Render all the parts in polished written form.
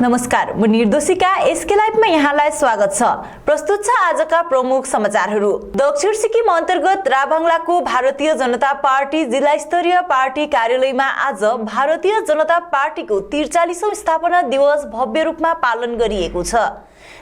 नमस्कार, म निर्दोषिका एसके लाइभमा यहाँलाई स्वागत छ। प्रस्तुत छ आजका प्रमुख समाचारहरू। दक्षिण सिक्किम अन्तर्गत राभाङलाको भारतीय जनता पार्टी जिल्ला स्तरीय पार्टी कार्यालयमा आज भारतीय जनता पार्टीको 43औं स्थापना दिवस भव्य रूपमा पालन गरिएको छ।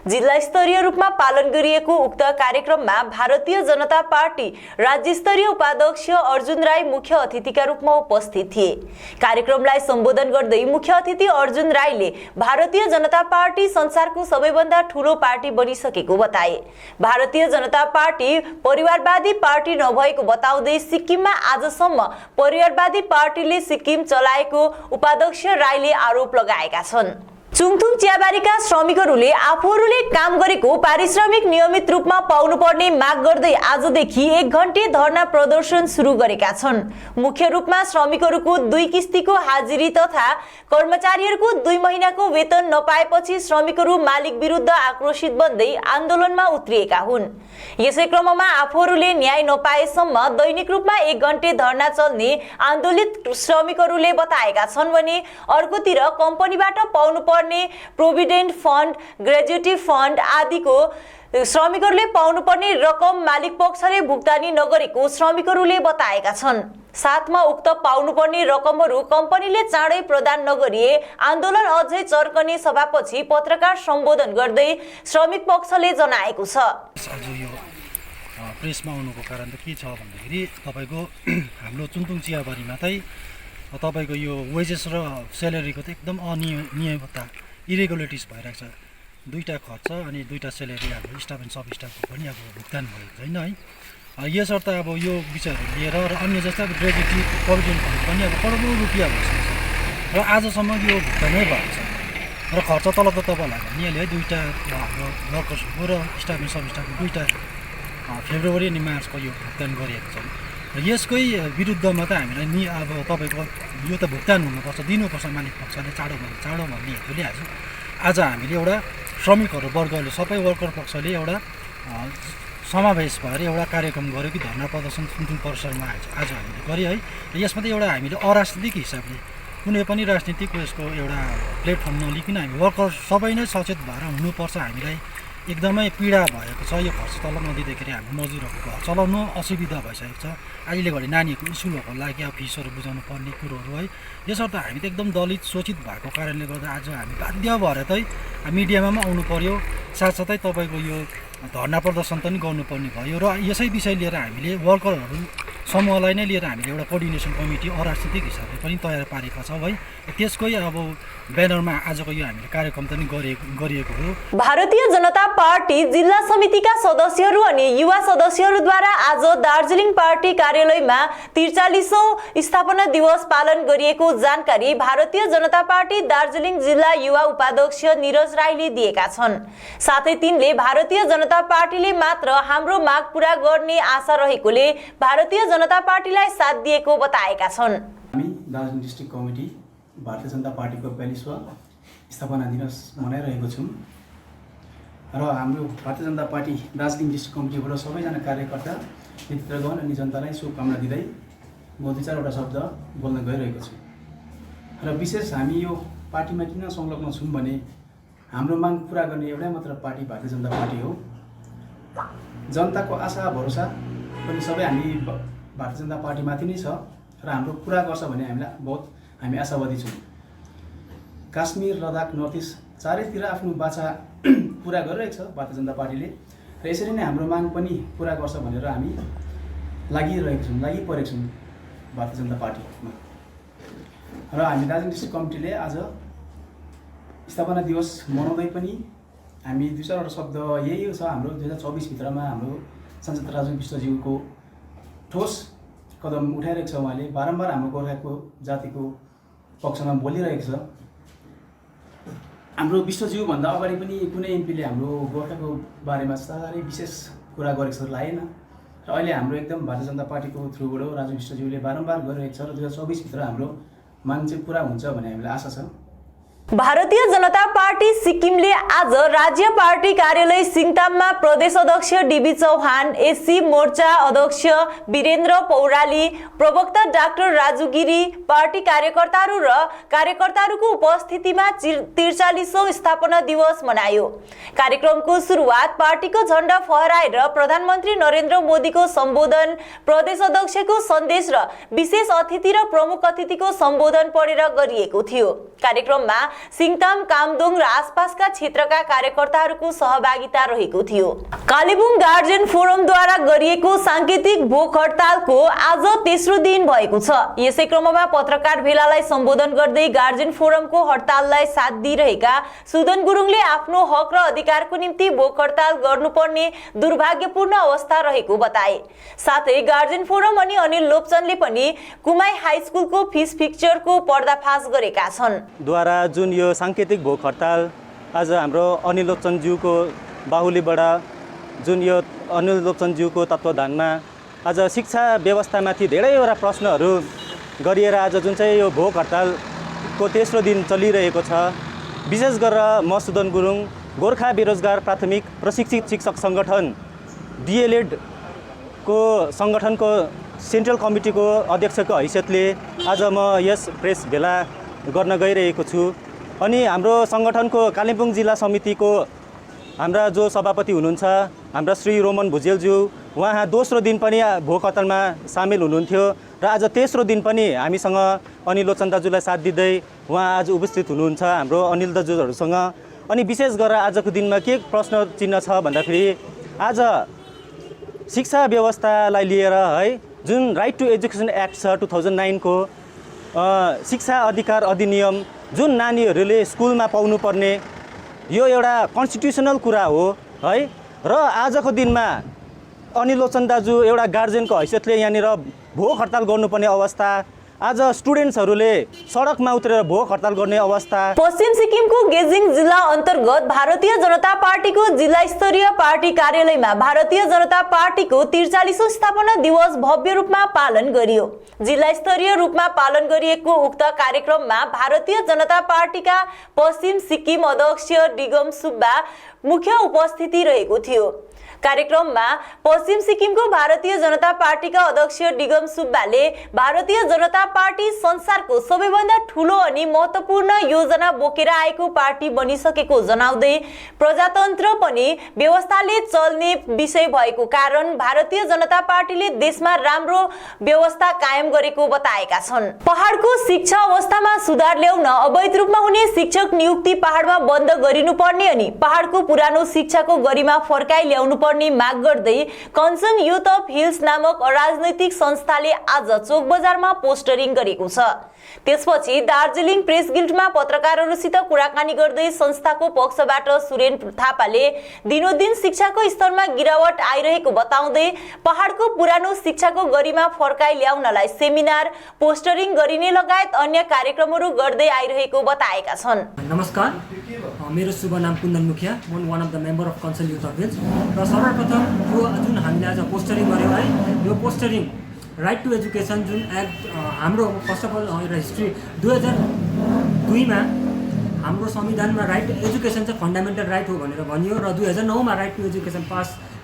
जिल्ला स्तरीय रूपमा पालन गरिएको उक्त कार्यक्रममा भारतीय जनता पार्टी राज्य स्तरीय उपाध्यक्ष अर्जुन राई मुख्य अतिथिका रूपमा उपस्थित थिए। कार्यक्रमलाई सम्बोधन गर्दै मुख्य अतिथि अर्जुन राईले भारतीय जनता पार्टी संसारको सबैभन्दा ठूलो पार्टी बनिसकेको बताए। भारतीय जनता पार्टी परिवारवादी पार्टी नभएको बताउँदै सिक्किममा आजसम्म परिवारवादी पार्टीले सिक्किम चलाएको उपाध्यक्ष राईले आरोप लगाएका छन्। चुङथुङ चियाबारीका श्रमिकहरूले आफूहरूले काम गरेको पारिश्रमिक नियमित रूपमा पाउनुपर्ने माग गर्दै आजदेखि 1 घण्टे धरना प्रदर्शन सुरु गरेका छन्। मुख्य रूपमा श्रमिकहरूको 2 किस्तीको हाजिरी तथा कर्मचारीहरूको 2 महिनाको वेतन नपाएपछि श्रमिकहरू मालिक विरुद्ध आक्रोशित बन्दै आन्दोलनमा उत्रिएका हुन्। यसै क्रममा आफूहरूले न्याय नपाएसम्म दैनिक रूपमा 1 घण्टे धरना चल्ने आन्दोलित श्रमिकहरूले बताएका छन् भने अर्कोतिर कम्पनीबाट पाउनुपर्ने प्रोभिडेन्ट फन्ड, ग्रेजुटी फन्ड आदिको श्रमिकहरूले पाउनुपर्ने रकम मालिक पक्षले भुक्तानी नगरेको श्रमिकहरूले बताएका छन्। साथमा उक्त पाउनुपर्ने रकमहरू कम्पनीले चाँडै प्रदान नगरिए आन्दोलन अझै चर्कने सभापछि पत्रकार सम्बोधन गर्दै श्रमिक पक्षले जनाएको छ। प्रेसमा आउनुको कारण त के छ भन्दाखेरि तपाईको हाम्रो चुङथुङ चियाबारीमा चाहिँ तपाईको यो वेजेस र स्यालेरीको त एकदम अनियमितता इरेगुलेरिटिज भइरहेको छ। 2टा खर्च अनि 2टा स्यालेरी अब स्टाफ एन्ड सब स्टाफको पनि अब भुक्तान भएको छैन है। यसर्थ अब यो विषयहरू लिएर र अन्य जस्तै अब ग्रेजुटी प्रोभिडेन्ट फन्ड पनि अब करोडौं रुपियाँ भइसकेको छ र आजसम्म यो भुक्तानै भएको छ र खर्च तल त तपाईँलाई भनिहाल्यो है। 2टा हाम्रो वर्कर्सहरूको र स्टाफ एन्ड सब स्टाफको 2टा फेब्रुअरी अनि मार्चको यो भुक्तान गरिएको छ। यसकै विरुद्धमा त हामीलाई नि अब तपाईँको यो त भुक्तान हुनुपर्छ, दिनुपर्छ मालिक पक्षले चाँडो भन्ने हेतुले आज हामीले एउटा श्रमिकहरू वर्गले सबै वर्कर पक्षले एउटा समावेश भएर एउटा कार्यक्रम गर्यो कि धरना प्रदर्शन चुङथुङ परिसरमा आज हामीले गर्यो है। यसमा त एउटा हामीले अराजनीतिक हिसाबले कुनै पनि राजनीतिक यसको एउटा प्लेटफर्म नलिकन हामी वर्कर सबै नै सचेत भएर हुनुपर्छ। हामीलाई एकदमै पीडा भएको छ। यो खर्च तल नदिँदाखेरि हामी मजदुरहरूको घर चलाउनु असुविधा भइसकेको छ। अहिले घडी नानीहरूको स्कुलहरूको लागि अब फिसहरू बुझाउनु पर्ने कुरोहरू है। यसर्थ हामी त एकदम दलित शोषित भएको कारणले गर्दा आज हामी बाध्य भएर चाहिँ मिडियामा पनि आउनु पर्यो। साथसाथै तपाईँको यो धरना प्रदर्शन पनि गर्नुपर्ने भयो र यसै विषय लिएर हामीले वर्करहरू समूहलाई नै लिएर हामीले एउटा कोअर्डिनेसन कमिटी अराजनीतिक हिसाबले पनि तयार पारेका छौँ है। त्यसकै अब ब्यानरमा आजको यो हामीले कार्यक्रम पनि गरिएको हो। भारतीय जनता पार्टी जिल्ला समितिका सदस्यहरू अनि युवा सदस्यहरूद्वारा आज दार्जिलिङ पार्टी कार्यालयमा 43औं स्थापना दिवस पालन गरिएको जानकारी भारतीय जनता पार्टी दार्जिलिङ जिल्ला युवा उपाध्यक्ष निरज राईले दिएका छन्। साथै तिनले भारतीय जनता पार्टीले मात्र हाम्रो माग पूरा गर्ने आशा रहेकोले भारतीय जनता पार्टीलाई साथ दिएको बताएका छन्। हामी दार्जिलिङ डिस्ट्रिक्ट कमिटी भारतीय जनता पार्टीको 42वां स्थापना दिवस मनाइरहेको छौँ र हाम्रो भारतीय जनता पार्टी दार्जिलिङ डिस्ट्रिक्ट कमिटीबाट सबैजना कार्यकर्ता, नेतृत्वगण अनि जनतालाई शुभकामना दिँदै म 2-4वटा शब्द बोल्न गइरहेको छु। र विशेष हामी यो पार्टीमा किन संलग्न छौँ भने हाम्रो माग पुरा गर्ने एउटै मात्र पार्टी भारतीय जनता पार्टी हो। जनताको आशा भरोसा पनि सबै हामी भारतीय जनता पार्टीमाथि नै छ र हाम्रो पुरा गर्छ भने हामी आशावादी छौँ। काश्मीर, लद्दाख, नर्थ इस्ट चारैतिर आफ्नो बाचा पुरा गरिरहेको छ भारतीय जनता पार्टीले र यसरी नै हाम्रो माग पनि पुरा गर्छ भनेर हामी लागिपरेको छौँ भारतीय जनता पार्टीमा। र हामी दार्जिलिङ डिस्ट्रिक्ट कमिटीले आज स्थापना दिवस मनाउँदै पनि हामी 2-4वटा शब्द यही छ। हाम्रो 2024 भित्रमा हाम्रो सांसद राजु विष्टज्यूको ठोस कदम उठाइरहेको छ। उहाँले बारम्बार हाम्रो गोर्खाको जातिको पक्षमा बोलिरहेको छ। हाम्रो विष्टज्यू भन्दा अगाडि पनि कुनै एमपीले हाम्रो गोर्खाको बारेमा साह्रै विशेष कुरा गरेको जस्तो लागेन र अहिले हाम्रो एकदम भारतीय जनता पार्टीको थ्रुबाट राजु विष्टज्यूले बारम्बार गरिरहेको छ र 2024 भित्र हाम्रो माग चाहिँ पुरा हुन्छ भन्ने हामीलाई आशा छ। भारतीय जनता पार्टी सिक्किमले आज राज्य पार्टी कार्यालय सिङताममा प्रदेश अध्यक्ष डीबी चौहान, एससी मोर्चा अध्यक्ष वीरेन्द्र पौराली, प्रवक्ता डाक्टर राजु गिरी, पार्टी कार्यकर्ताहरू र कार्यकर्ताहरूको उपस्थितिमा 43औं स्थापना दिवस मनायो। कार्यक्रमको सुरुवात पार्टीको झण्डा फहराएर प्रधानमन्त्री नरेन्द्र मोदीको सम्बोधन, प्रदेश अध्यक्षको सन्देश र विशेष अतिथि र प्रमुख अतिथिको सम्बोधन पढेर गरिएको थियो। कार्यक्रममा सिङताम, कामदोङ र आसपासका क्षेत्रका कार्यकर्ताहरूको सहभागिता रहेको थियो। कालेबुङ गार्जियन फोरमद्वारा गरिएको सांकेतिक भोक हडतालको आज तेस्रो दिन भएको छ। यसै क्रममा पत्रकार भेलालाई सम्बोधन गर्दै गार्जियन फोरमको हडताललाई साथ दिइरहेका सुदन गुरुङले आफ्नो हक र अधिकारको निम्ति भोक हडताल गर्नुपर्ने दुर्भाग्यपूर्ण अवस्था रहेको बताए। साथै गार्जियन फोरम अनि अनिल लोप्चनले पनि कुमाई हाई स्कुलको फिस फिक्चरको पर्दाफास गरेका छन्। द्वारा जुन यो सांकेतिक भोक हडताल आज हाम्रो अनिल लोप्चनज्यूको बाहुलीबाट जुन यो अनिल लोप्चनज्यूको तत्त्वधानमा आज शिक्षा व्यवस्थामाथि धेरैवटा प्रश्नहरू गरिएर आज जुन चाहिँ यो भोक हडतालको तेस्रो दिन चलिरहेको छ। विशेष गरेर म सुदन गुरुङ गोर्खा बेरोजगार प्राथमिक प्रशिक्षित शिक्षक सङ्गठन डीएलएड को सङ्गठनको सेन्ट्रल कमिटीको अध्यक्षको हैसियतले आज म यस प्रेस भेला गर्न गइरहेको छु। अनि हाम्रो सङ्गठनको कालिम्पोङ जिल्ला समितिको हाम्रा जो सभापति हुनुहुन्छ हाम्रा श्री रोमन भुजेलज्यू, उहाँ दोस्रो दिन पनि भोक हडतालमा सामेल हुनुहुन्थ्यो र आज तेस्रो दिन पनि हामीसँग अनिल लोचन दाजुलाई साथ दिँदै उहाँ आज उपस्थित हुनुहुन्छ हाम्रो अनिल दाजुहरूसँग। अनि विशेष गरेर आजको दिनमा के प्रश्न चिन्ह छ भन्दाखेरि आज शिक्षा व्यवस्थालाई लिएर है जुन राइट टु एजुकेसन एक्ट छ 2009 को शिक्षा अधिकार अधिनियम जुन नानीहरूले स्कुलमा पाउनुपर्ने यो एउटा कन्स्टिट्युसनल कुरा हो है। र आजको दिनमा अनिल लोचन दाजु एउटा गार्जियनको हैसियतले यहाँनिर भोक हडताल गर्नुपर्ने अवस्था, आज स्टुडेन्ट्सहरूले सडकमा उत्रेर भोक हडताल गर्ने अवस्था। पश्चिम सिक्किमको गेजिङ जिल्ला अन्तर्गत भारतीय जनता पार्टीको जिल्ला स्तरीय पार्टी कार्यालयमा भारतीय जनता पार्टीको 43औं स्थापना दिवस भव्य रूपमा पालन गरियो। जिल्ला स्तरीय रूपमा पालन गरिएको उक्त कार्यक्रममा भारतीय जनता पार्टीका पश्चिम सिक्किम अध्यक्ष डिगम सुब्बा मुख्य उपस्थिति रहेको थियो। कार्यक्रममा पश्चिम सिक्किमको भारतीय जनता पार्टीका अध्यक्ष डिगम सुब्बाले भारतीय जनता पार्टी संसारको सबैभन्दा ठूलो अनि महत्त्वपूर्ण योजना बोकेर आएको पार्टी बनिसकेको जनाउँदै प्रजातन्त्र पनि व्यवस्थाले चल्ने विषय भएको कारण भारतीय जनता पार्टीले देशमा राम्रो व्यवस्था कायम गरेको बताएका छन्। पहाडको शिक्षा अवस्थामा सुधार ल्याउन अवैध रूपमा हुने शिक्षक नियुक्ति पहाडमा बन्द गरिनुपर्ने अनि पहाडको पुरानो शिक्षाको गरिमा फर्काइ ल्याउनु पर्ने माग गर्दै कन्सर्न युथ अफ हिल्स नामक अराजनैतिक संस्थाले आज चोक बजारमा पोस्टरिङ गरेको छ। त्यसपछि दार्जिलिङ प्रेस गिल्डमा पत्रकारहरूसित कुराकानी गर्दै संस्थाको पक्षबाट सुरेन थापाले दिनोदिन शिक्षाको स्तरमा गिरावट आइरहेको बताउँदै पहाडको पुरानो शिक्षाको गरिमा फर्काइ ल्याउनलाई सेमिनार, पोस्टरिङ गरिने लगायत अन्य कार्यक्रमहरू गर्दै आइरहेको बताएका छन्। नमस्कार, मेरो शुभ नाम कुन्दन मुखिया, म one of the member of concern youth of hills. र सर्वप्रथम यो जुन हामीले आज पोस्टरिङ गर्यौँ है, यो पोस्टरिङ राइट टु एजुकेसन जुन एक्ट हाम्रो फर्स्ट अफ अल एउटा हिस्ट्री 2002 मा हाम्रो संविधानमा राइट टु एजुकेसन चाहिँ फन्डामेन्टल राइट हो भनेर भनियो र 2009 मा right to education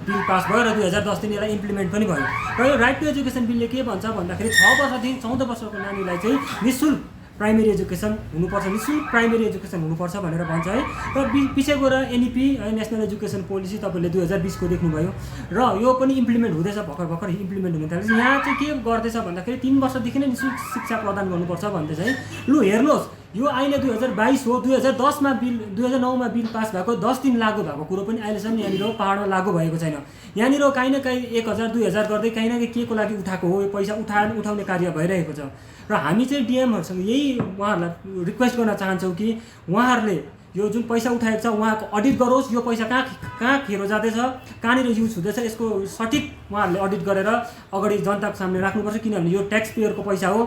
bill pass भयो र 2010 दिन यसलाई इम्प्लिमेन्ट पनि भयो। र यो राइट टु एजुकेसन बिलले के भन्छ भन्दाखेरि 6 वर्षदेखि 14 वर्षको नानीलाई चाहिँ निःशुल्क प्राइमेरी एजुकेसन हुनुपर्छ, निःशुल्क प्राइमेरी एजुकेसन हुनुपर्छ भनेर भन्छ है। र पछि गएर एनइपी नेसनल एजुकेसन पोलिसी तपाईँले 2020 को देख्नुभयो र यो पनि इम्प्लिमेन्ट हुँदैछ, भर्खर इम्प्लिमेन्ट हुन थालेको छ। यहाँ चाहिँ के गर्दैछ भन्दाखेरि 3 वर्षदेखि नै निःशुल्क शिक्षा प्रदान गर्नुपर्छ भन्दैछ है। लु हेर्नुहोस्, यो अहिले 2022 हो, 2010 मा बिल 2009 मा बिल पास भएको 10 दिन लागू भएको कुरो पनि अहिलेसम्म यहाँनिर पहाडमा लागू भएको छैन। यहाँनिर काहीँ न काहीँ 1000 2000 गर्दै काहीँ न काहीँ के को लागि उठाएको हो, यो पैसा उठाउने कार्य भइरहेको छ। र हामी चाहिँ डिएमहरूसँग यही उहाँहरूलाई रिक्वेस्ट गर्न चाहन्छौँ कि उहाँहरूले यो जुन पैसा उठाएको छ उहाँको अडिट गरोस्, यो पैसा कहाँ खेरो जाँदैछ, कहाँनिर युज हुँदैछ, यसको सठिक उहाँहरूले अडिट गरेर अगाडि जनताको सामने राख्नुपर्छ, किनभने यो ट्याक्स पेयरको पैसा हो।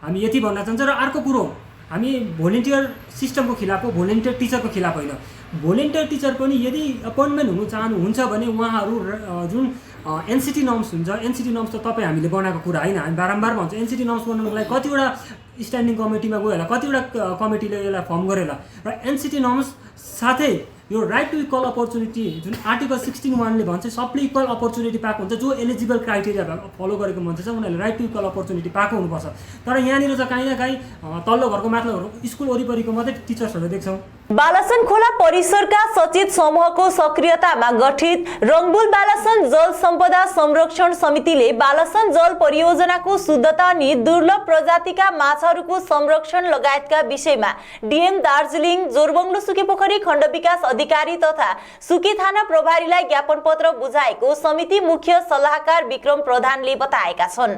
हामी यति भन्न चाहन्छौँ। र अर्को कुरो, हामी भोलिन्टियर सिस्टमको खिलाफ हो, भोलिन्टियर टिचरको खिलाफ होइन। भोलिन्टियर टिचर पनि यदि अपोइन्टमेन्ट हुनु चाहनुहुन्छ भने उहाँहरू जुन एनसिटी नर्म्स हुन्छ, एनसिटी नर्म्स त तपाईँ हामीले बनाएको कुरा होइन, हामी बारम्बार भन्छौँ। एनसिटी नर्म्स बनाउनुको लागि कतिवटा स्ट्यान्डिङ कमिटीमा गयो होला, कतिवटा कमिटीले यसलाई फर्म गर्यो होला र एनसिटी नर्म्स साथै यो राइट टु इक्वल अपर्च्युनिटी जुन आर्टिकल 16(1) ले भन्छ सबले इक्वल अपर्च्युनिटी पाएको हुन्छ, जो एलिजिबल क्राइटेरिया फलो गरेको मान्छे छ उनीहरूले राइट टु इक्वल अपर्च्युनिटी पाएको हुनुपर्छ। तर यहाँनिर चाहिँ काहीँ न काहीँ तल्लो घरको माथिल्लो घरको स्कुल वरिपरिको मात्रै टिचर्सहरू देख्छौँ। बालासन खोला परिसरका सचेत समूहको सक्रियतामा गठित रङ्बुल बालासन जल सम्पदा संरक्षण समितिले बालासन जल परियोजनाको शुद्धता अनि दुर्लभ प्रजातिका माछाहरूको संरक्षण लगायतका विषयमा डीएम दार्जिलिङ, जोरबङ्गलो सुकेपोखरी खण्ड विकास अधिकारी तथा सुके थाना प्रभारीलाई ज्ञापन पत्र बुझाएको समिति मुख्य सल्लाहकार विक्रम प्रधानले बताएका छन्।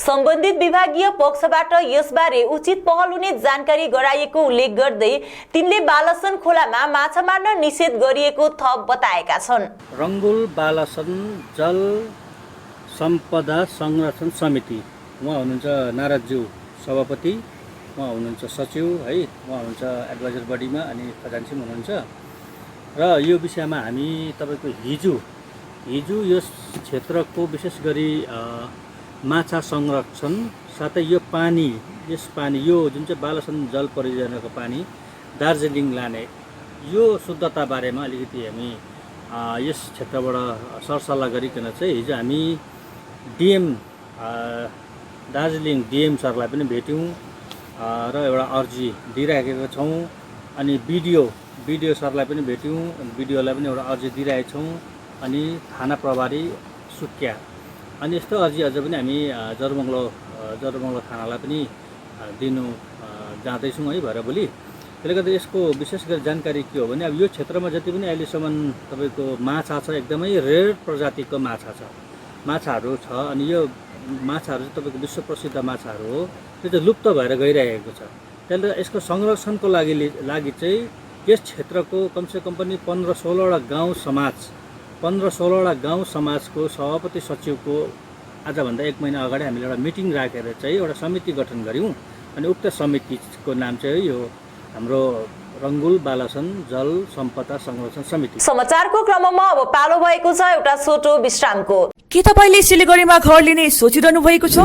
सम्बन्धित विभागीय पक्षबाट यसबारे उचित पहल हुने जानकारी गराइएको उल्लेख गर्दै तिनले बालासन खोलामा माछा मार्न निषेध गरिएको थप बताएका छन्। रङ्बुल बालासन जल सम्पदा संरक्षण समिति उहाँ हुनुहुन्छ नारदज्यू सभापति, उहाँ हुनुहुन्छ सचिव है, उहाँ हुनुहुन्छ एडभाइजर बडीमा अनि खजान्ची हुनुहुन्छ। र यो विषयमा हामी तपाईको हिजो यस क्षेत्रको विशेष गरी माछा संरक्षण साथै यो पानी यो जुन चाहिँ बालासन जल परियोजनाको पानी दार्जिलिङ लाने यो शुद्धता बारेमा अलिकति हामी यस क्षेत्रबाट सरसल्लाह गरिकन चाहिँ हिजो हामी डीएम दार्जिलिङ डीएम सरलाई पनि भेट्यौँ र एउटा अर्जी दिइराखेका छौँ। अनि बिडिओ सरलाई पनि भेट्यौँ, बिडिओलाई पनि एउटा अर्जी दिइरहेका छौँ। अनि थाना प्रभारी सुक्या अनि यस्तो अर्जी अझ पनि हामी जोरबङ्गलो थानालाई पनि दिनु जाँदैछौँ है भएर भोलि। त्यसले गर्दा यसको विशेष गरी जानकारी के हो भने अब यो क्षेत्रमा जति पनि अहिलेसम्म तपाईँको माछा छ, एकदमै रेयर प्रजातिको माछाहरू छ। अनि यो माछाहरू चाहिँ तपाईँको विश्व प्रसिद्ध माछाहरू हो, त्यो चाहिँ लुप्त भएर गइरहेको छ। त्यसले यसको संरक्षणको लागि चाहिँ यस क्षेत्रको कमसेकम पनि 15-16वटा गाउँ समाजको सभापति सचिवको आजभन्दा 1 महिना अगाडि हामीले एउटा मिटिङ राखेर चाहिँ एउटा समिति गठन गऱ्यौँ। अनि उक्त समितिको नाम चाहिँ यो हाम्रो रङ्बुल बालासन जल सम्पदा संरक्षण समिति। समाचारको क्रममा अब पालो भएको छ एउटा छोटो विश्रामको। के तपाईले सिलिगुडीमा घर लिने सोचिरहनु भएको छ?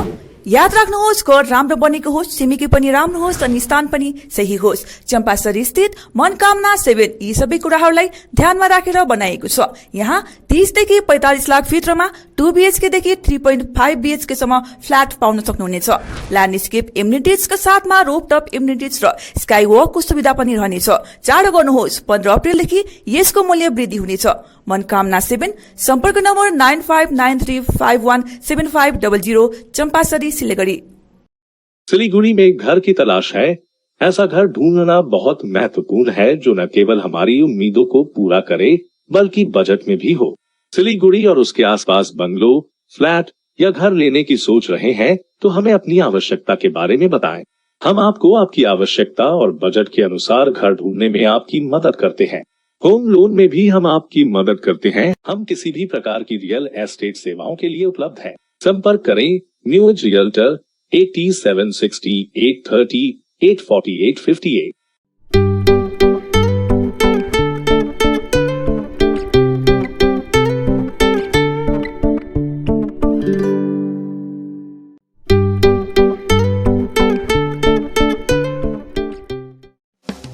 याद राख्नुहोस्, घर राम्रो बनेको होस्, छिमेकी पनि राम्रो होस् अनि स्थान पनि सही होस्। चम्पासरी स्थित मनकामना 7 यी सबै कुराहरूलाई ध्यानमा राखेर बनाएको छ। यहाँ 30 देखि 45 लाख भित्रमा 2 BHK देखि 3.5 BHK सम्म फ्ल्याट पाउन सक्नुहुनेछ। ल्यान्डस्केप एम्युनिटिजका साथमा रोपटप एम्युनिटिज र स्काई वकको सुविधा पनि रहनेछ। चाँडो गर्नुहोस्, 15 अप्रिलदेखि यसको मूल्य वृद्धि हुनेछ। मनकामना 7, सम्पर्क नम्बर 9593517500, चंपासरी सिलीगुड़ी। सिलीगुड़ी में घर की तलाश है? ऐसा घर ढूंढना बहुत महत्वपूर्ण है जो न केवल हमारी उम्मीदों को पूरा करे बल्कि बजट में भी हो। सिलीगुड़ी और उसके आसपास बंगलो, फ्लैट या घर लेने की सोच रहे हैं तो हमें अपनी आवश्यकता के बारे में बताएं। हम आपको आपकी आवश्यकता और बजट के अनुसार घर ढूंढने में आपकी मदद करते हैं। होम लोन में भी हम आपकी मदद करते हैं। हम किसी भी प्रकार की रियल एस्टेट सेवाओं के लिए उपलब्ध हैं। संपर्क करें new age realtor 8760 830 848 58।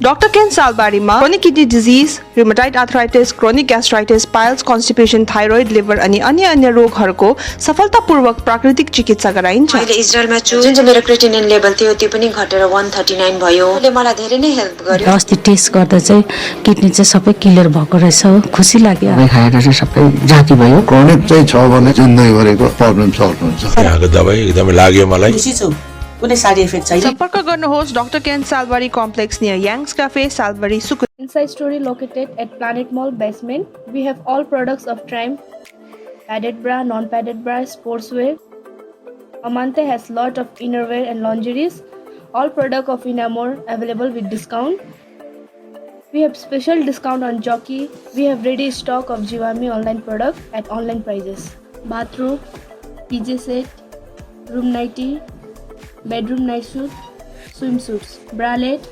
Dr. Ken Salbariमा chronic kidney disease, rheumatoid arthritis, chronic gastritis, piles, constipation, thyroid, liver अनि अन्य रोगहरूको सफलतापूर्वक प्राकृतिक चिकित्सा गराइन्छ। मैले इजरायलमा छु, जुन चाहिँ मेरो क्रिएटिनिन लेभल थियो त्यो पनि घटेर 139 भयो। ले मलाई धेरै नै हेल्प गर्यो। अस्ति टेस्ट गर्दा चाहिँ किडनी चाहिँ सबै क्लियर भएको रहेछ, खुसी लाग्यो। हामी खाएर चाहिँ सबै जाति भयो। क्रोनिक चाहिँ छ भने जिन्दगीभरिको प्रब्लम सल्भ हुन्छ। यहाँको दबाई एकदमै लाग्यो मलाई। खुसी छु, कुनै साइड इफेक्ट छैन। सम्पर्क गर्नुहोस् doctor Ken Salbari complex near Yang's cafe, Salbari, Sukna. Inside Story located at Planet Mall basement. We have all products of Triumph, padded bra, non-padded bra, sportswear. Amante has lot of innerwear and lingeries. All product of Inamore available with discount. We have special discount on Jockey. We have ready stock of Jivami online product at online prices. Bathroom, PJ set, room nightie, bedroom night suit, swimsuits, bralette,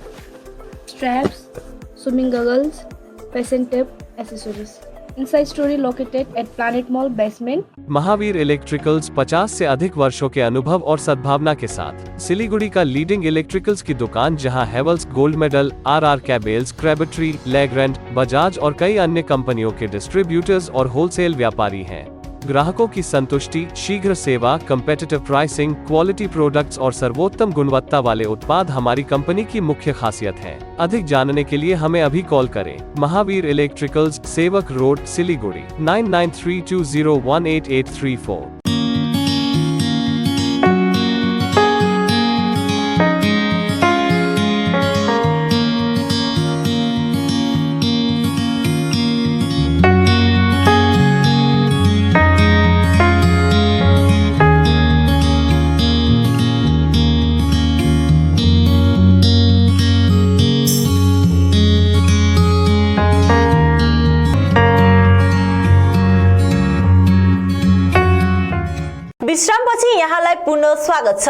straps, swimming goggles, fashion tape, accessories. inside story located at Planet Mall basement. Mahavir electricals 50 से अधिक वर्षों के अनुभव और सद्भावना के साथ सिलीगुड़ी का leading electricals की दुकान, जहां Havells gold medal, RR cables, Crabtree, Legrand, Bajaj और कई अन्य कंपनियों के डिस्ट्रीब्यूटर्स और होलसेल व्यापारी हैं। ग्राहकों की संतुष्टि, शीघ्र सेवा, कम्पेटिटिव प्राइसिंग, क्वालिटी प्रोडक्ट्स और सर्वोत्तम गुणवत्ता वाले उत्पाद हमारी कंपनी की मुख्य खासियत है। अधिक जानने के लिए हमें अभी कॉल करें। महावीर इलेक्ट्रिकल्स, सेवक रोड, सिलीगुड़ी 9932018834। विश्रामपछि यहाँलाई पुनः स्वागत छ।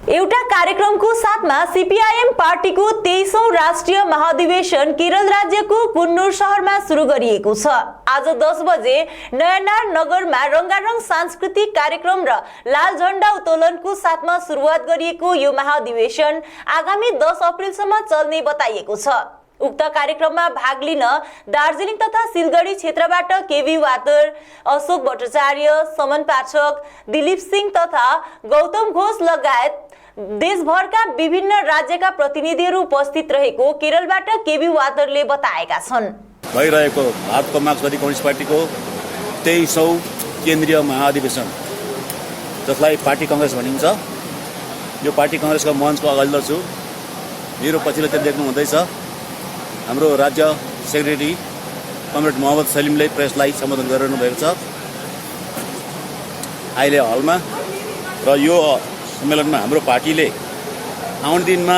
एउटा कार्यक्रमको साथमा सीपीआईएम पार्टीको 23औं राष्ट्रिय महाधिवेशन केरल राज्यको कुन्नुर शहरमा सुरु गरिएको छ। आज 10 बजे नयनार नगरमा रंगारंग सांस्कृतिक कार्यक्रम र लाल झण्डा उत्तोलनको साथमा सुरुवात गरिएको यो महाधिवेशन आगामी 10 अप्रिलसम्म चल्ने बताइएको छ। उक्त कार्यक्रममा भाग लिन दार्जिलिङ तथा सिलगढी क्षेत्रबाट केवी वातर, अशोक भट्टाचार्य, समन पाठक, दिलीप सिंह तथा गौतम घोष लगायत देशभरका विभिन्न राज्यका प्रतिनिधिहरू उपस्थित रहेको केरलबाट केवी वातरले बताएका छन्। भइरहेको भारतको मार्क्सवादी कम्युनिस्ट पार्टीको 23औं केन्द्रीय महाधिवेशन, जसलाई पार्टी कांग्रेस भनिन्छ, यो पार्टी कांग्रेसको मञ्चको अगाडि छु। मेरो पछिल्लो देख्नु हुँदैछ हाम्रो राज्य सेक्रेटरी कमरेड मोहम्मद सलिमले प्रेसलाई सम्बोधन गरिरहनु भएको छ अहिले हलमा। र यो सम्मेलनमा हाम्रो पार्टीले आउने दिनमा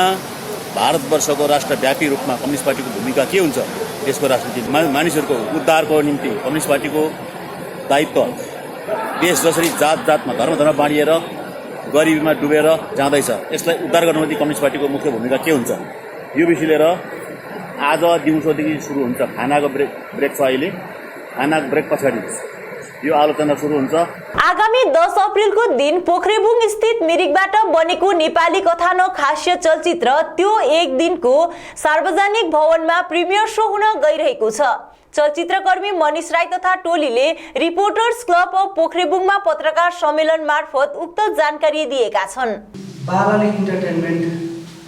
भारतवर्षको राष्ट्रव्यापी रूपमा कम्युनिस्ट पार्टीको भूमिका के हुन्छ, देशको राजनीति मानिसहरूको उद्धारको निम्ति कम्युनिस्ट पार्टीको दायित्व, देश जसरी जात जातमा धर्म धर्म बाँडिएर गरिबीमा डुबेर जाँदैछ, यसलाई उद्धार गर्नको निम्ति कम्युनिस्ट पार्टीको मुख्य भूमिका के हुन्छ, यो विषय लिएर आज दिउँसोदेखि सुरु हुन्छ। खानाको ब्रेक छ अहिले, खानाको ब्रेक पछाडि यो आलोचना सुरु हुन्छ। आगामी 10 अप्रिलको दिन पोखरेबुङ स्थित मिरिकबाट बनेको नेपाली कथानक हास्य चलचित्र त्यो एक दिनको सार्वजनिक भवनमा प्रिमियर शो हुन गइरहेको छ। चलचित्रकर्मी मनिष राई तथा टोलीले रिपोर्टर्स क्लब अफ पोखरेबुङमा पत्रकार सम्मेलन मार्फत उक्त जानकारी दिएका छन्। बालाले इन्टरटेनमेन्ट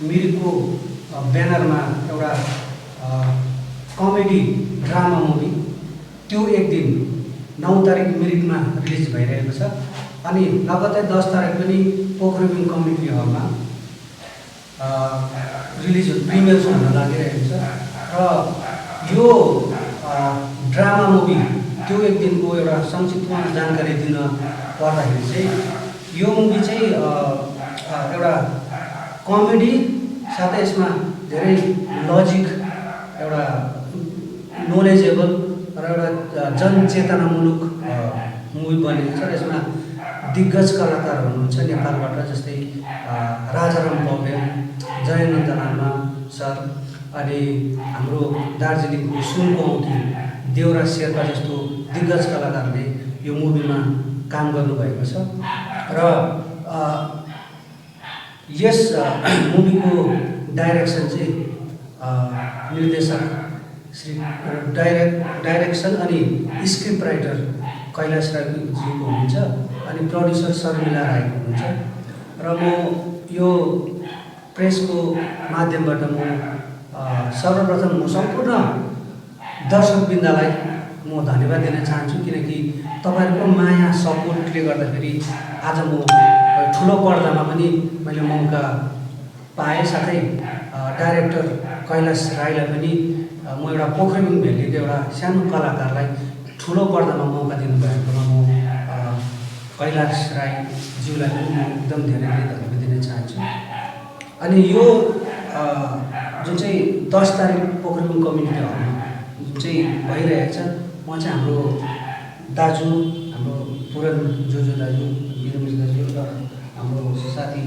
मिरिकको ब्यानरमा एउटा कमेडी ड्रामा मुभी त्यो एक दिन 9 तारिक मिरिकमा रिलिज भइरहेको छ। अनि लगत्तै 10 तारिक पनि पोखरेबुङ कम्युनिटी हलमा रिलिज प्रिमियर हुन लागिरहेको छ। र यो ड्रामा मुभी त्यो एक दिनको एउटा संक्षिप्तमा जानकारी दिन पर्दाखेरि चाहिँ यो मुभी चाहिँ एउटा कमेडी साथै यसमा धेरै लजिक, एउटा नोलेजेबल र एउटा जनचेतनामूलक मुभी बनेको छ। यसमा दिग्गज कलाकार हुनुहुन्छ नेपालबाट, जस्तै राजाराम पौडेल, जयनन्द लामा सर, अनि हाम्रो दार्जिलिङको सुनकोठी देवराज शेर्पा जस्तो दिग्गज कलाकारले यो मुभीमा काम गर्नुभएको छ। र यस मुभीको डाइरेक्सन चाहिँ निर्देशक श्री डाइरेक्सन अनि स्क्रिप्ट राइटर कैलाश राईजीको हुनुहुन्छ, अनि प्रोड्युसर शर्मिला राईको हुनुहुन्छ। र म यो प्रेसको माध्यमबाट सर्वप्रथम म सम्पूर्ण दर्शकवृन्दलाई म धन्यवाद दिन चाहन्छु, किनकि तपाईँहरूको माया सपोर्टले गर्दाखेरि आज म ठुलो पर्दामा पनि मैले मौका पाएँ। साथै डाइरेक्टर कैलाश राईलाई पनि म एउटा पोखरेबुङ भेलीको एउटा सानो कलाकारलाई ठुलो पर्दामा मौका दिनुभएकोमा म कैलाश राईज्यूलाई पनि म एकदम धेरै धन्यवाद दिन चाहन्छु। अनि यो जुन चाहिँ 10 तारिक पोखरेबुङ कम्युनिटी हलमा जुन चाहिँ भइरहेको छ, म चाहिँ हाम्रो दाजु, हाम्रो पुरन जोजो दाजु, बिरमजी दाजु र हाम्रो साथी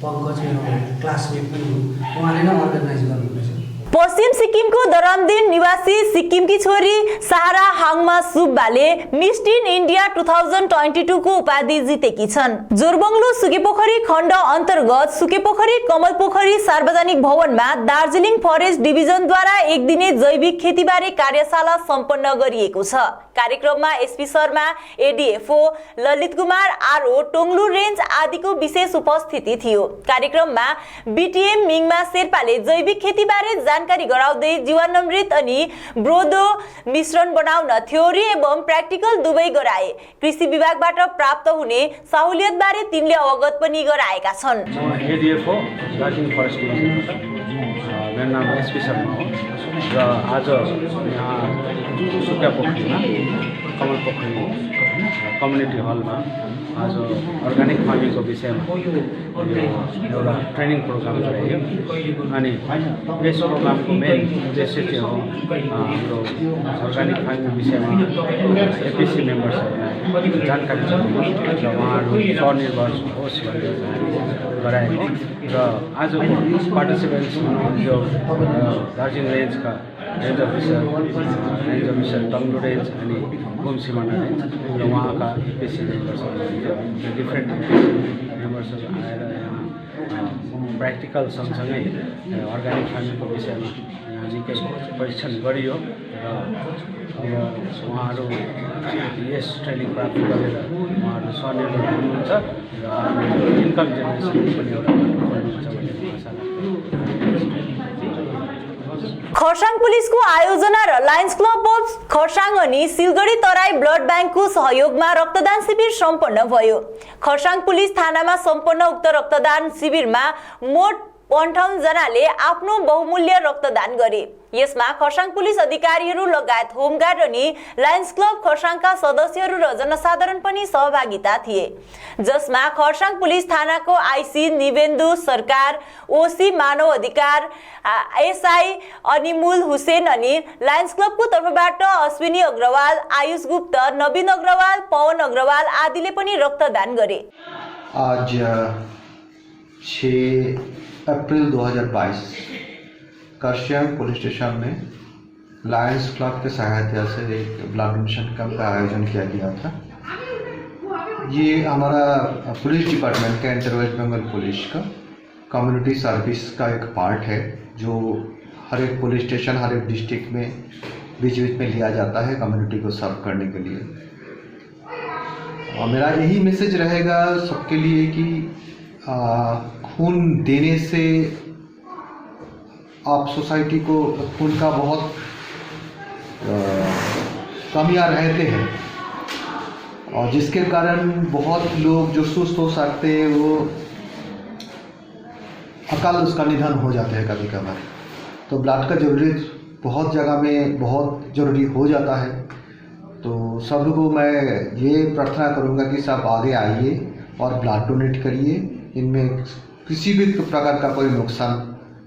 पङ्कज मेरो क्लासमेट पनि हो, उहाँले नै अर्गनाइज गर्नुहुँदैछ। पश्चिम सिक्किमको दरमदिन निवासी सिक्किमकी छोरी सारा हाङमा सुब्बाले मिस टिन इन्डिया 2022 को उपाधि जितेकी छन्। जोरबङ्लो सुकेपोखरी खण्ड अन्तर्गत सुकेपोखरी कमलपोखरी सार्वजनिक भवनमा दार्जिलिङ फरेस्ट डिभिजनद्वारा एक दिने जैविक खेतीबारे कार्यशाला सम्पन्न गरिएको छ। कार्यक्रममा SP Sharma, ADFO Lalit Kumar RO, टोङलु range आदिको विशेष उपस्थिति थियो। कार्यक्रममा बीटीएम मिङमा शेर्पाले जैविक खेतीबारे जानकारी गराउँदै जीवाणुमृत अनि ब्रोदो मिश्रण बनाउन थ्योरी एवं प्र्याक्टिकल दुवै गराए। कृषि विभागबाट प्राप्त हुने सहुलियत बारे तिनले अवगत पनि गराएका छन्। एडीएफओ दार्जिलिङ फरेस्ट डिभिजन, मेरो नाम एसपी शर्मा हो र आज यहाँ सुकेपोखरीमा कमलपोखरी कम्युनिटी हलमा आज अर्ग्यानिक फार्मिङको विषयमा एउटा ट्रेनिङ प्रोग्राम गराइयो। अनि यस प्रोग्रामको मेन उद्देश्य चाहिँ हो हाम्रो अर्ग्यानिक फार्मिङ विषयमा एपिसी मेम्बर्सहरूलाई जानकारी दिनु र उहाँहरू स्वनिर्भर होस् भनेर गराएको। र आजको पार्टिसिपेन्ट्स यो दार्जिलिङ रेन्जका रेन्ज अफिसर टङ्लु रेन्ज अनि घुम सिमाना रेन्ज र उहाँका एपिसी मेम्बर्सहरू डिफ्रेन्ट मेम्बर्सहरू आएर यहाँ प्र्याक्टिकल सँगसँगै अर्ग्यानिक फार्मिङको विषयमा यहाँ निकै परीक्षण गरियो र अब उहाँहरू यस ट्रेनिङ प्राप्त गरेर उहाँहरू स्वनिर्भर हुनुहुन्छ र आफ्नो इन्कम जेनेरेसन पनि एउटा गर्नुहुन्छ भन्ने आशा लाग्छ। खरसाङ पुलिसको आयोजना र लायन्स क्लब अफ खरसाङ अनि सिलगढी तराई ब्लड ब्याङ्कको सहयोगमा रक्तदान शिविर सम्पन्न भयो। खरसाङ पुलिस थानामा सम्पन्न उक्त रक्तदान शिविरमा मोट 58 जनाले आफ्नो बहुमूल्य रक्तदान गरे। यसमा खरसाङ पुलिस अधिकारीहरू लगायत होमगार्ड अनि लायन्स क्लब खरसाङका सदस्यहरू र जनसाधारण पनि सहभागिता थिए, जसमा खरसाङ पुलिस थानाको आईसी निवेन्दु सरकार, ओसी मानव अधिकार, एसआई अनिमुल हुसेन अनि लायन्स क्लबको तर्फबाट अश्विनी अग्रवाल, आयुष गुप्त, नवीन अग्रवाल, पवन अग्रवाल आदिले पनि रक्तदान गरे। आज 6 अप्रैल 2022 खरसाङ पुलिस स्टेशन में लायंस क्लब के सहायता से एक ब्लड डोनेशन कैंप का आयोजन किया गया था। ये हमारा पुलिस डिपार्टमेंट का इंटर वेस्ट बंगाल पुलिस का कम्युनिटी सर्विस का एक पार्ट है, जो हर एक पुलिस स्टेशन हर एक डिस्ट्रिक्ट में बीच बीच में लिया जाता है कम्युनिटी को सर्व करने के लिए। और मेरा यही मैसेज रहेगा सबके लिए कि खून देने से आप सोसाइटी को खून का बहुत कमियां रहते हैं और जिसके कारण बहुत लोग जो सुस्त हो सकते हैं वो अकाल उसका निधन हो जाते हैं कभी कभार। तो ब्लड का ज़रूरत बहुत जगह में बहुत ज़रूरी हो जाता है। तो सब लोगों को मैं ये प्रार्थना करूँगा कि सब आगे आइए और ब्लड डोनेट करिए। इनमें किसी भी प्रकार का कोई नुकसान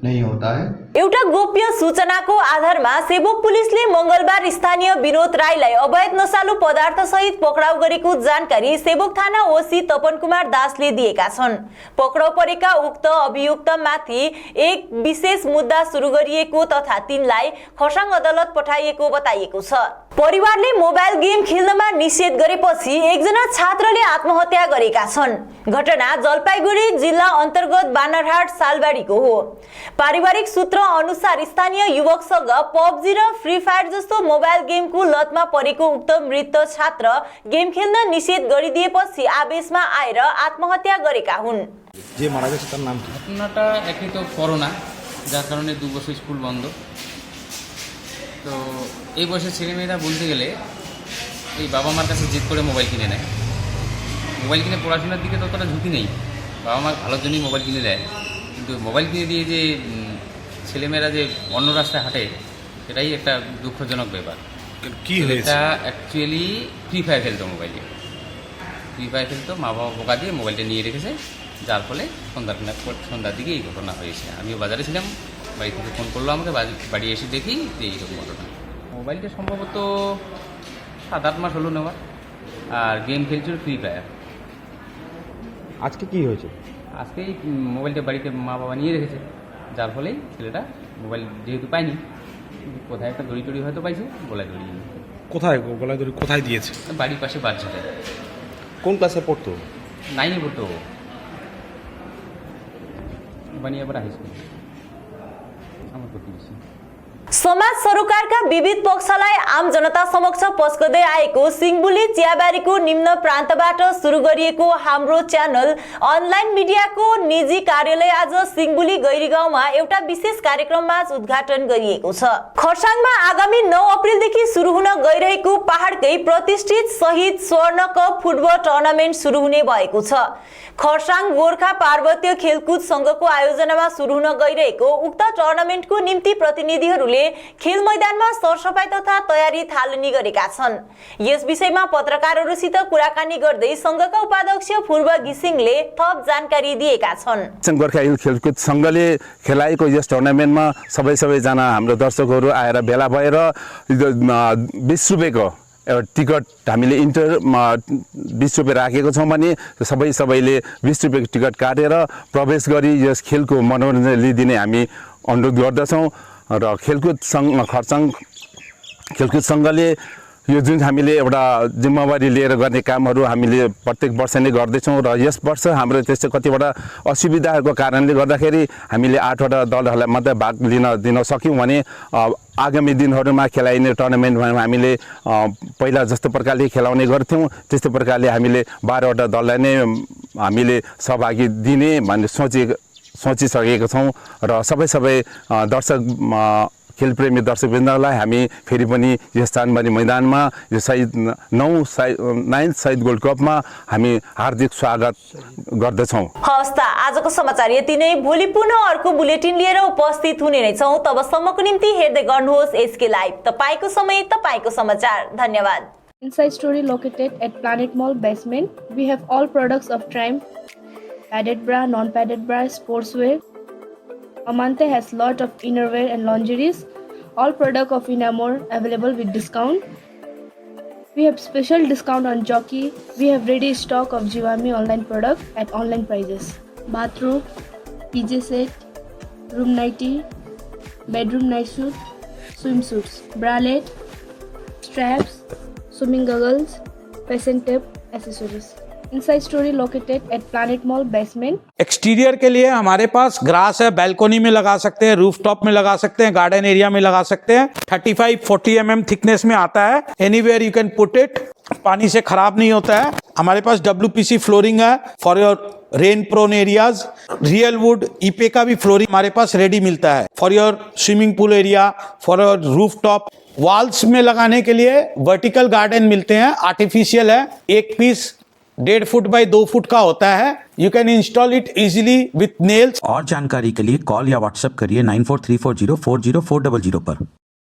नहीं होता है। एउटा गोप्य सूचनाको आधारमा सेबोक पुलिसले मंगलबार स्थानीय विनोद राईलाई अवैध नशालु पदार्थ सहित पक्राउ गरेको जानकारी सेबोक थाना ओसी तपन कुमार दासले दिएका छन्। पक्राउ परेका उक्त अभियुक्तमाथि एक विशेष मुद्दा सुरु गरिएको तथा तिनलाई खरसाङ अदालत पठाइएको बताइएको छ। परिवारले मोबाइल गेम खेल्नमा निषेध गरेपछि एकजना छात्रले आत्महत्या गरेका छन्। घटना जलपाइगुडी जिल्ला अन्तर्गत बानरहाट सालबारीको हो। पारिवारिक सूत्र अनुसार स्थानीय युवकसँग पबजी र फ्री फायर जस्तो मोबाइल गेमको लतमा परेको उक्त मृत छात्र गेम खेल्न निषेध गरिदिएपछि आवेशमा आएर आत्महत्या गरेका हुन्। যে মারা গেছে তার নাম কি? ঘটনাটা একই তো করোনা, যার কারণে 2 বছর স্কুল বন্ধ। তো এই বয়সে ছেলেমেয়েরা বলতে গেলে এই বাবা মার কাছে জিদ করে মোবাইল কিনে নেয়। মোবাইল কিনে পড়াশোনার দিকে ততটা ঝুঁকি নেই, বাবা মার ভালোর জন্যই মোবাইল কিনে দেয়। কিন্তু মোবাইল কিনে দিয়ে যে ছেলেমেয়েরা যে অন্য রাস্তায় হাঁটে, সেটাই একটা দুঃখজনক ব্যাপার। কি হয়েছে? এটা অ্যাকচুয়ালি ফ্রি ফায়ার খেলতো, মোবাইলে ফ্রি ফায়ার খেলতো, মা বাবা বোকা দিয়ে মোবাইলটা নিয়ে রেখেছে, যার ফলে সন্ধ্যার দিকে এই ঘটনা হয়েছে। আমিও বাজারে ছিলাম, বাড়ি থেকে ফোন করলো আমাকে, বাড়ি এসে দেখি যে এইরকম ঘটনা। মোবাইলটা সম্ভবত 7-8 মাস হলো নেওয়া, আর গেম খেলছিল ফ্রি ফায়ার। আজকে কি হয়েছে? আজকে মোবাইলটা বাড়িতে মা বাবা নিয়ে রেখেছে, যার ফলেই ছেলেটা মোবাইল যেহেতু পাইনি, কোথায় একটা দড়ি টড়ি হয়তো পাইছে, গলায় দড়ি। কোথায় গলায় দড়ি কোথায় দিয়েছে? বাড়ির পাশে বাচ্চাটা। কোন ক্লাসে পড়তো? 9-এ পড়তো, বানিয়াপাড়া हाई स्कुल, আমার প্রতিবেশী। समाज सरोकारका विविध पक्षलाई आम जनता समक्ष पस्कदै आएको सिंहबुली चियाबारीको निम्न प्रान्तबाट सुरु गरिएको हाम्रो च्यानल अनलाइन मिडियाको निजी कार्यालय आज सिंहबुली गैरी गाउँमा एउटा विशेष कार्यक्रममा उद्घाटन गरिएको छ। खरसाङमा आगामी 9 अप्रिलदेखि सुरु हुन गइरहेको पहाडकै प्रतिष्ठित शहीद स्वर्ण कप फुटबल टुर्नामेन्ट सुरु हुने भएको छ। खरसाङ गोर्खा पार्वतीय खेलकुद संघको आयोजनामा सुरु हुन गइरहेको उक्त टुर्नामेन्टको निम्ति प्रतिनिधिहरूले खेल मैदानमा सरसफाई तथा तयारी थालनी गरेका छन्। यस विषयमा पत्रकारहरूसित कुराकानी गर्दै संघका उपाध्यक्ष पूर्व घिसिङले थप जानकारी दिएका छन्। गोर्खा हिल खेलकुद संघले खेलाएको यस टुर्नामेन्टमा सबैजना हाम्रो दर्शकहरू आएर भेला भएर 20 रुपैयाँको एउटा टिकट हामीले 20 रुपैयाँ राखेको छौँ भने सबैले 20 रुपैयाँको टिकट काटेर प्रवेश गरी यस खेलको मनोरञ्जन लिदिने हामी अनुरोध गर्दछौँ। र खेलकुद सङ्घ खरसाङ खेलकुद सङ्घले यो जुन हामीले एउटा जिम्मेवारी लिएर गर्ने कामहरू हामीले प्रत्येक वर्ष नै गर्दैछौँ र यस वर्ष हाम्रो त्यस्तो कतिवटा असुविधाहरूको कारणले गर्दाखेरि हामीले 8वटा दलहरूलाई मात्रै भाग दिन सक्यौँ भने आगामी दिनहरूमा खेलाइने टुर्नामेन्टमा हामीले पहिला जस्तो प्रकारले खेलाउने गर्थ्यौँ त्यस्तै प्रकारले हामीले 12वटा दललाई नै हामीले सहभागी दिने भन्ने सोचिसकेका छौँ र सबै दर्शक खेलप्रेमी दर्शकवृन्दलाई हामी फेरि पनि यस चानबारी मैदानमा यो 9th शहीद गोल्ड कपमा हामी हार्दिक स्वागत गर्दछौँ। हवस् त आजको समाचार यति नै। भोलि पुनः अर्को बुलेटिन लिएर उपस्थित हुने नै छौँ। तबसम्मको निम्ति हेर्दै गर्नुहोस् एसके लाइभ, तपाईको समय तपाईको समाचार। धन्यवाद। Inside story located at Planet Mall basement. We have all products of Triumph, padded bra, non-padded bra, sportswear. Amante has lot of innerwear and lingeries. All product of Inamore available with discount. We have special discount on Jockey. We have ready stock of Jivami online product at online prices. Bathrobe, PJ set, room nightie, bedroom night suit, swimsuits, bralette, straps, swimming goggles, fashion tape, accessories. Inside story located at Planet Mall basement. Exterior के लिए हमारे pass grass है, balcony में लगा सकते हैं, roof top में लगा सकते हैं, गार्डन एरिया में लगा सकते हैं। 35-40 mm थिकनेस में आता है। Anywhere you can put it, पानी से खराब नहीं होता है। हमारे पास WPC फ्लोरिंग है for your rain prone areas. Real wood ipe का भी फ्लोरिंग हमारे पास रेडी मिलता है for your swimming pool area, for your roof top. Walls में लगाने के लिए वर्टिकल गार्डन मिलते हैं, आर्टिफिशियल है। एक पीस 1.5 फुट बाई 2 फुट का होता है। You can install it easily with nails. और जानकारी के लिए कॉल या व्हाट्सएप करिए 9434040400 पर।